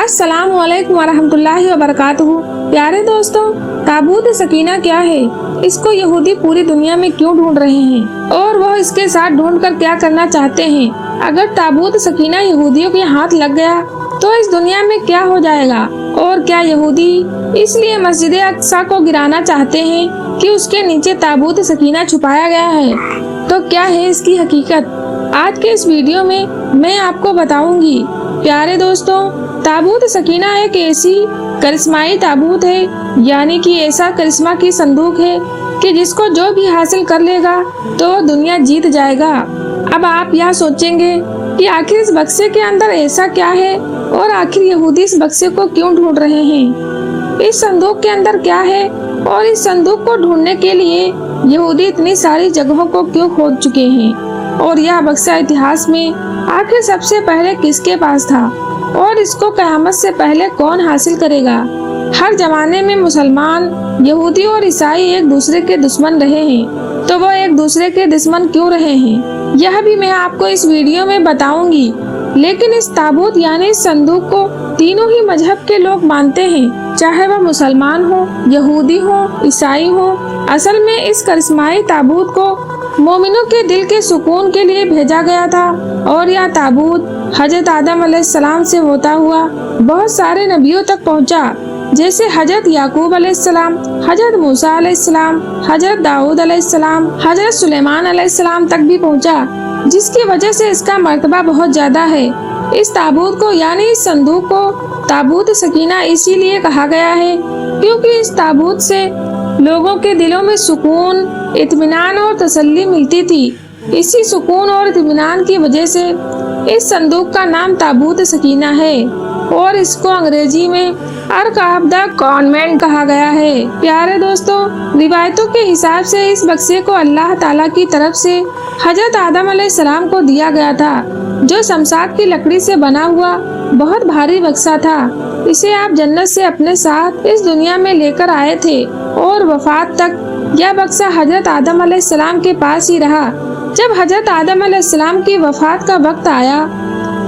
अस्सलाम वालेकुम वरहमतुल्लाहि वबरकातुहू। प्यारे दोस्तों, ताबूत सकीना क्या है, इसको यहूदी पूरी दुनिया में क्यों ढूंढ रहे हैं और वह इसके साथ ढूंढकर क्या करना चाहते हैं। अगर ताबूत सकीना यहूदियों के हाथ लग गया तो इस दुनिया में क्या हो जाएगा। और क्या यहूदी इसलिए मस्जिद अक्सा को गिराना चाहते हैं कि उसके नीचे ताबूत सकीना छुपाया गया है। तो क्या है इसकी हकीकत, आज के इस वीडियो में मैं आपको बताऊंगी। प्यारे दोस्तों, ताबूत सकीना एक ऐसी करिश्माई ताबूत है, यानी कि ऐसा करिश्मा की संदूक है कि जिसको जो भी हासिल कर लेगा तो दुनिया जीत जाएगा। अब आप यह सोचेंगे कि आखिर इस बक्से के अंदर ऐसा क्या है और आखिर यहूदी इस बक्से को क्यों ढूंढ रहे हैं। इस संदूक के अंदर क्या है और इस संदूक को ढूंढने के लिए यहूदी इतनी सारी जगहों को क्यों खोद चुके हैं, और यह बक्सा इतिहास में आखिर सबसे पहले किसके पास था और इसको कयामत से पहले कौन हासिल करेगा। हर जमाने में मुसलमान, यहूदी और ईसाई एक दूसरे के दुश्मन रहे हैं, तो वो एक दूसरे के दुश्मन क्यों रहे हैं, यह भी मैं आपको इस वीडियो में बताऊंगी। लेकिन इस ताबूत यानी इस संदूक को तीनों ही मजहब के लोग मानते हैं, चाहे वह मुसलमान हो, यहूदी हो, ईसाई हो। असल में इस करिश्माई ताबूत को मोमिनों के दिल के सुकून के लिए भेजा गया था, और यह ताबूत हजरत आदम अलैहिस्सलाम से होता हुआ बहुत सारे नबियों तक पहुंचा, जैसे हजरत याकूब अलैहिस्सलाम, हजरत मूसा अलैहिस्सलाम, हजरत दाऊद अलैहिस्सलाम, हजरत सुलेमान अलैहिस्सलाम तक भी पहुंचा, जिसकी वजह से इसका मर्तबा बहुत ज्यादा है। इस ताबूत को यानी इस संदूक को ताबूत सकीना इसीलिए कहा गया है क्योंकि इस ताबूत से लोगों के दिलों में सुकून, इत्मीनान और तसल्ली मिलती थी। इसी सुकून और इत्मीनान की वजह से इस संदूक का नाम ताबूत सकीना है, और इसको अंग्रेजी में अर्क ऑफ द कॉन्वेंट कहा गया है। प्यारे दोस्तों, रिवायतों के हिसाब से इस बक्से को अल्लाह ताला की तरफ से हजरत आदम अलैहिस्सलाम को दिया गया था, जो शमशाद की लकड़ी से बना हुआ बहुत भारी बक्सा था। इसे आप जन्नत से अपने साथ इस दुनिया में लेकर आए थे, और वफात तक यह बक्सा हजरत आदम अलैहिस्सलाम के पास ही रहा। जब हजरत आदम अलैहिस्सलाम की वफात का वक्त आया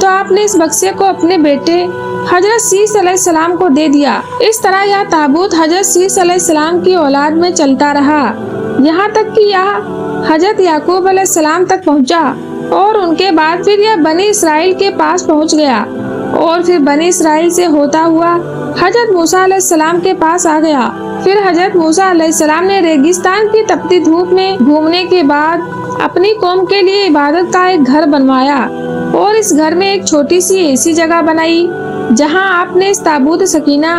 तो आपने इस बक्से को अपने बेटे हजरत सीस अलैहिस्सलाम को दे दिया। इस तरह यह ताबूत हजरत सीस अलैहिस्सलाम की औलाद में चलता रहा, यहाँ तक कि यह हजरत याकूब अलैहिस्सलाम तक पहुँचा, और उनके बाद फिर यह बनी इसराइल के पास पहुँच गया, और फिर बनी इसराइल से होता हुआ हजरत मूसा अलैहिस्सलाम के पास आ गया। फिर हजरत मूसा अलैहिस्सलाम ने रेगिस्तान की तपती धूप में घूमने के बाद अपनी कौम के लिए इबादत का एक घर बनवाया, और इस घर में एक छोटी सी ऐसी जगह बनाई जहां आपने इस ताबूत सकीना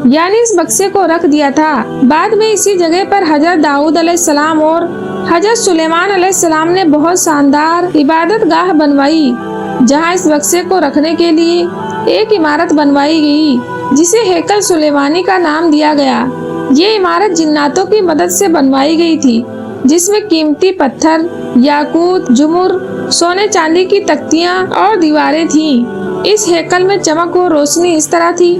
यानी इस बक्से को रख दिया था। बाद में इसी जगह पर हजरत दाऊद अलैहिस्सलाम और हजरत सुलेमान अलैहिस्सलाम ने बहुत शानदार इबादत गाह बनवाई, जहां इस बक्से को रखने के लिए एक इमारत बनवाई गई, जिसे हैकल सुलेमानी का नाम दिया गया। ये इमारत जिन्नातों की मदद से बनवाई गई थी, जिसमें कीमती पत्थर, याकूत, जुमुर, सोने चांदी की तख्तियां और दीवारें थीं। इस हैकल में चमक और रोशनी इस तरह थी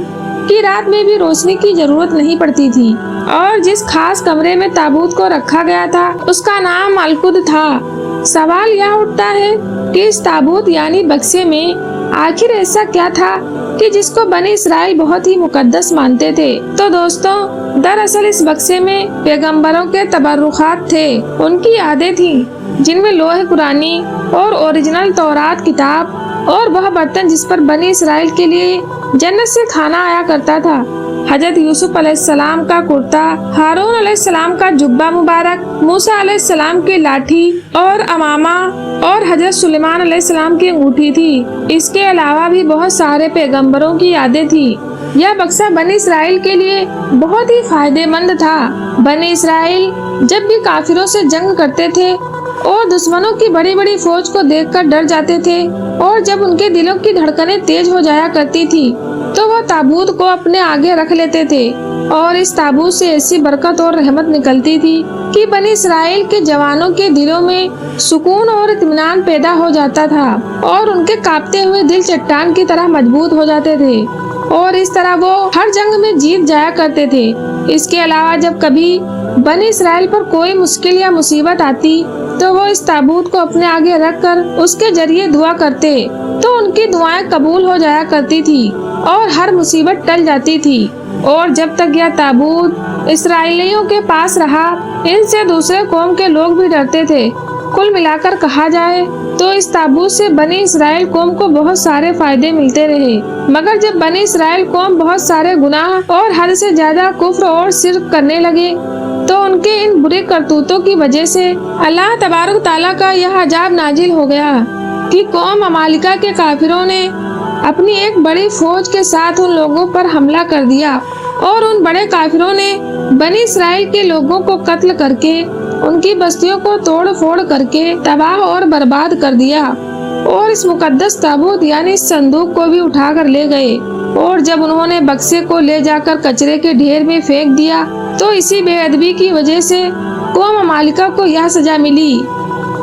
कि रात में भी रोशनी की जरूरत नहीं पड़ती थी। और जिस खास कमरे में ताबूत को रखा गया था उसका नाम अलकुद था। सवाल यह उठता है कि इस ताबूत यानी बक्से में आखिर ऐसा क्या था कि जिसको बनी इसराइल बहुत ही मुकद्दस मानते थे। तो दोस्तों, दरअसल इस बक्से में पैगंबरों के तबर्रुखात थे, उनकी यादें थीं, जिनमें लोहे कुरानी और ओरिजिनल तौरात किताब और वह बर्तन जिस पर बनी इसराइल के लिए जन्नत से खाना आया करता था, हजरत यूसुफ अलैहिस्सलाम का कुर्ता, हारून अलैहिस्सलाम का जुब्बा मुबारक, मूसा अलैहिस्सलाम की लाठी और अमामा, और हजरत सुलेमान अलैहिस्सलाम की अंगूठी थी। इसके अलावा भी बहुत सारे पैगंबरों की यादें थी। यह बक्सा बनी इसराइल के लिए बहुत ही फायदेमंद था। बनी इसराइल जब भी काफिरों से जंग करते थे और दुश्मनों की बड़ी बड़ी फौज को देखकर डर जाते थे, और जब उनके दिलों की धड़कनें तेज हो जाया करती थी तो वो ताबूत को अपने आगे रख लेते थे, और इस ताबूत से ऐसी बरकत और रहमत निकलती थी कि बनी इसराइल के जवानों के दिलों में सुकून और इत्मीनान पैदा हो जाता था, और उनके कांपते हुए दिल चट्टान की तरह मजबूत हो जाते थे, और इस तरह वो हर जंग में जीत जाया करते थे। इसके अलावा जब कभी बनी इसराइल पर कोई मुश्किल या मुसीबत आती तो वो इस ताबूत को अपने आगे रखकर उसके जरिए दुआ करते, तो उनकी दुआएं कबूल हो जाया करती थी। اور ہر مصیبت ٹل جاتی تھی۔ اور جب تک یہ تابوت اسرائیلیوں کے پاس رہا، ان سے دوسرے قوم کے لوگ بھی ڈرتے تھے۔ کل ملا کر کہا جائے تو اس تابوت سے بنی اسرائیل قوم کو بہت سارے فائدے ملتے رہے، مگر جب بنی اسرائیل قوم بہت سارے گناہ اور حد سے زیادہ کفر اور شرک کرنے لگے تو ان کے ان برے کرتوتوں کی وجہ سے اللہ تبارک تعالیٰ کا یہ عذاب نازل ہو گیا کہ قوم ممالکہ کے کافروں نے اپنی ایک بڑی فوج کے ساتھ ان لوگوں پر حملہ کر دیا، اور ان بڑے کافروں نے بنی اسرائیل کے لوگوں کو قتل کر کے ان کی بستیوں کو توڑ پھوڑ کر کے تباہ اور برباد کر دیا، اور اس مقدس تابوت یعنی اس صندوق کو بھی اٹھا کر لے گئے۔ اور جب انہوں نے بکسے کو لے جا کر کچرے کے ڈھیر میں پھینک دیا تو اسی بے ادبی کی وجہ سے قوم ممالکہ کو یہ سزا ملی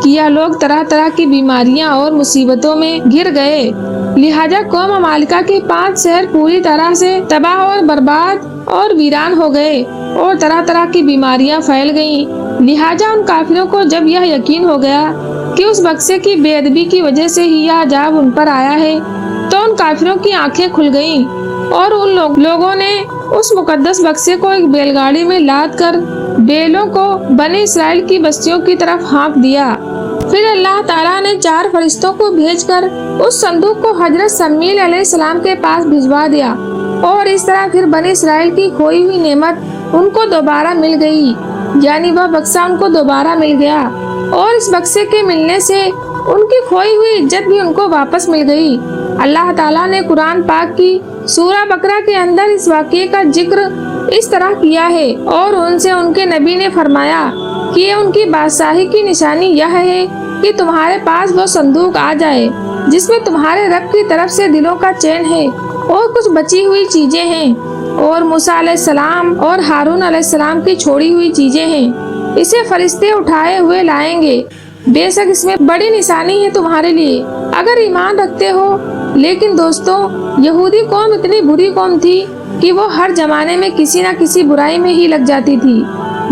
کہ یہ لوگ طرح طرح کی بیماریاں اور مصیبتوں میں گر گئے۔ لہٰذا قوم ممالکہ کے 5 شہر پوری طرح سے تباہ اور برباد اور ویران ہو گئے، اور طرح طرح کی بیماریاں پھیل گئیں۔ لہٰذا ان کافروں کو جب یہ یقین ہو گیا کہ اس بکسے کی بے ادبی کی وجہ سے ہی یہ عذاب ان پر آیا ہے تو ان کافروں کی آنکھیں کھل گئیں، اور ان لوگوں نے اس مقدس بکسے کو ایک بیل گاڑی میں لاد کر بیلوں کو بنی اسرائیل کی بستیوں کی طرف ہانک دیا۔ پھر اللہ تعالیٰ نے 4 فرشتوں کو بھیج کر اس صندوق کو حضرت شمویل علیہ السلام کے پاس بھجوا دیا، اور اس طرح پھر بنی اسرائیل کی کھوئی ہوئی نعمت ان کو دوبارہ مل گئی، یعنی وہ بکسہ ان کو دوبارہ مل گیا، اور اس بکسے کے ملنے سے ان کی کھوئی ہوئی عزت بھی ان کو واپس مل گئی۔ اللہ تعالیٰ نے قرآن پاک کی سورہ بقرہ کے اندر اس واقعے کا ذکر اس طرح کیا ہے، اور ان سے ان کے نبی نے فرمایا کہ یہ ان کی بادشاہی کی نشانی یہ ہے کہ تمہارے پاس وہ صندوق آ جائے جس میں تمہارے رب کی طرف سے دلوں کا چین ہے اور کچھ بچی ہوئی چیزیں ہیں، اور موسیٰ علیہ السلام اور ہارون علیہ السلام کی چھوڑی ہوئی چیزیں ہیں، اسے فرشتے اٹھائے ہوئے لائیں گے، بے شک اس میں بڑی نشانی ہے تمہارے لیے اگر ایمان رکھتے ہو۔ لیکن دوستوں، یہودی قوم اتنی بری قوم تھی کہ وہ ہر زمانے میں کسی نہ کسی برائی میں ہی لگ جاتی تھی۔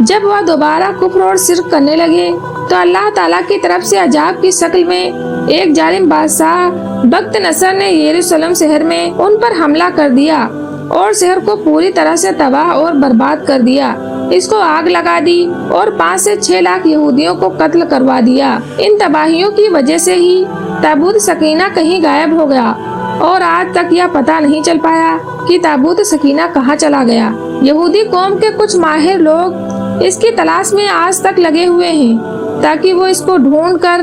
جب وہ دوبارہ کفر اور شرک کرنے لگے تو اللہ تعالیٰ کی طرف سے عذاب کی شکل میں ایک ظالم بادشاہ بخت نصر نے یروشلم شہر میں ان پر حملہ کر دیا اور شہر کو پوری طرح سے تباہ اور برباد کر دیا، اس کو آگ لگا دی اور 5 سے 6 لاکھ یہودیوں کو قتل کروا دیا۔ ان تباہیوں کی وجہ سے ہی تابوت سکینہ کہیں غائب ہو گیا، اور آج تک یہ پتہ نہیں چل پایا کہ تابوت سکینہ کہاں چلا گیا۔ یہودی قوم کے کچھ ماہر لوگ اس کی تلاش میں آج تک لگے ہوئے ہیں تاکہ وہ اس کو ڈھونڈ کر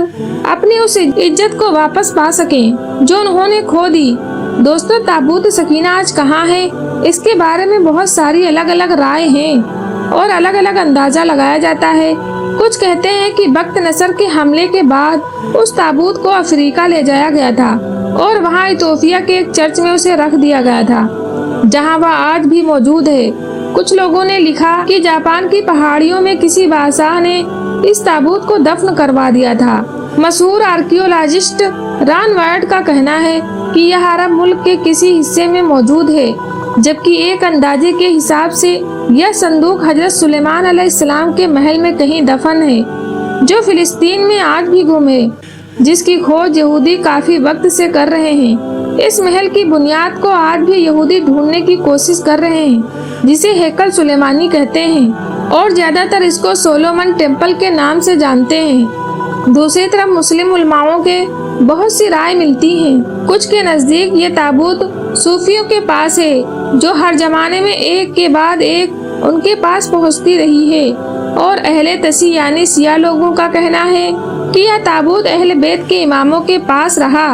اپنی اس عزت کو واپس پا سکیں جو انہوں نے کھو دی۔ دوستو، تابوت سکینہ آج کہاں ہے؟ اس کے بارے میں بہت ساری الگ الگ رائے ہیں اور الگ الگ اندازہ لگایا جاتا ہے۔ کچھ کہتے ہیں کہ بخت نصر کے حملے کے بعد اس تابوت کو افریقہ لے جایا گیا تھا اور وہاں ایتھوپیا کے ایک چرچ میں اسے رکھ دیا گیا تھا جہاں وہ آج بھی موجود ہے۔ کچھ لوگوں نے لکھا کہ جاپان کی پہاڑیوں میں کسی بادشاہ نے اس تابوت کو دفن کروا دیا تھا۔ مشہور آرکیولوجسٹ ران وائٹ کا کہنا ہے کہ یہ عرب ملک کے کسی حصے میں موجود ہے، جبکہ ایک اندازے کے حساب سے یہ صندوق حضرت سلیمان علیہ السلام کے محل میں کہیں دفن ہے جو فلسطین میں آج بھی گم ہے، جس کی کھوج یہودی کافی وقت سے کر رہے ہیں۔ اس محل کی بنیاد کو آج بھی یہودی ڈھونڈنے کی کوشش کر رہے ہیں، جسے ہیکل سلیمانی کہتے ہیں، اور زیادہ تر اس کو سولومن ٹیمپل کے نام سے جانتے ہیں۔ دوسری طرف مسلم علماؤں کے بہت سی رائے ملتی ہیں۔ کچھ کے نزدیک یہ تابوت صوفیوں کے پاس ہے جو ہر زمانے میں ایک کے بعد ایک ان کے پاس پہنچتی رہی ہے، اور اہل تشیع یعنی شیعہ لوگوں کا کہنا ہے کہ یہ تابوت اہل بیت کے اماموں کے پاس رہا۔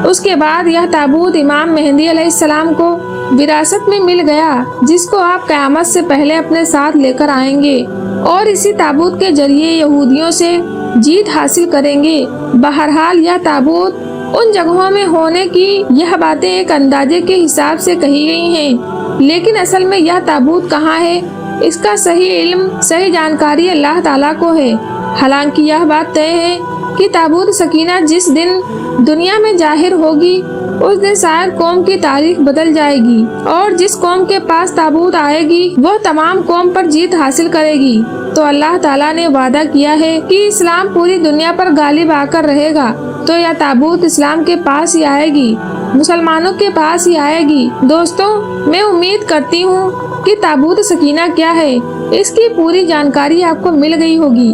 اس کے بعد یہ تابوت امام مہدی علیہ السلام کو وراثت میں مل گیا، جس کو آپ قیامت سے پہلے اپنے ساتھ لے کر آئیں گے اور اسی تابوت کے ذریعے یہودیوں سے جیت حاصل کریں گے۔ بہرحال یہ تابوت ان جگہوں میں ہونے کی یہ باتیں ایک اندازے کے حساب سے کہی گئی ہیں، لیکن اصل میں یہ تابوت کہاں ہے اس کا صحیح علم، صحیح جانکاری اللہ تعالیٰ کو ہے۔ حالانکہ یہ بات طے ہے کہ تابوت سکینہ جس دن دنیا میں ظاہر ہوگی اس دن شاید قوم کی تاریخ بدل جائے گی، اور جس قوم کے پاس تابوت آئے گی وہ تمام قوم پر جیت حاصل کرے گی۔ تو اللہ تعالیٰ نے وعدہ کیا ہے کہ اسلام پوری دنیا پر غالب آ کر رہے گا، تو یہ تابوت اسلام کے پاس ہی آئے گی۔ मुसलमानों के पास ही आएगी। दोस्तों, मैं उम्मीद करती हूँ कि ताबूत सकीना क्या है इसकी पूरी जानकारी आपको मिल गई होगी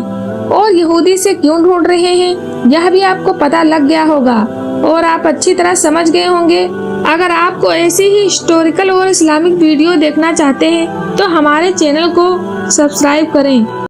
और यहूदी इसे क्यों ढूंढ रहे हैं यह भी आपको पता लग गया होगा और आप अच्छी तरह समझ गए होंगे। अगर आपको ऐसी ही हिस्टोरिकल और इस्लामिक वीडियो देखना चाहते हैं तो हमारे चैनल को सब्सक्राइब करें।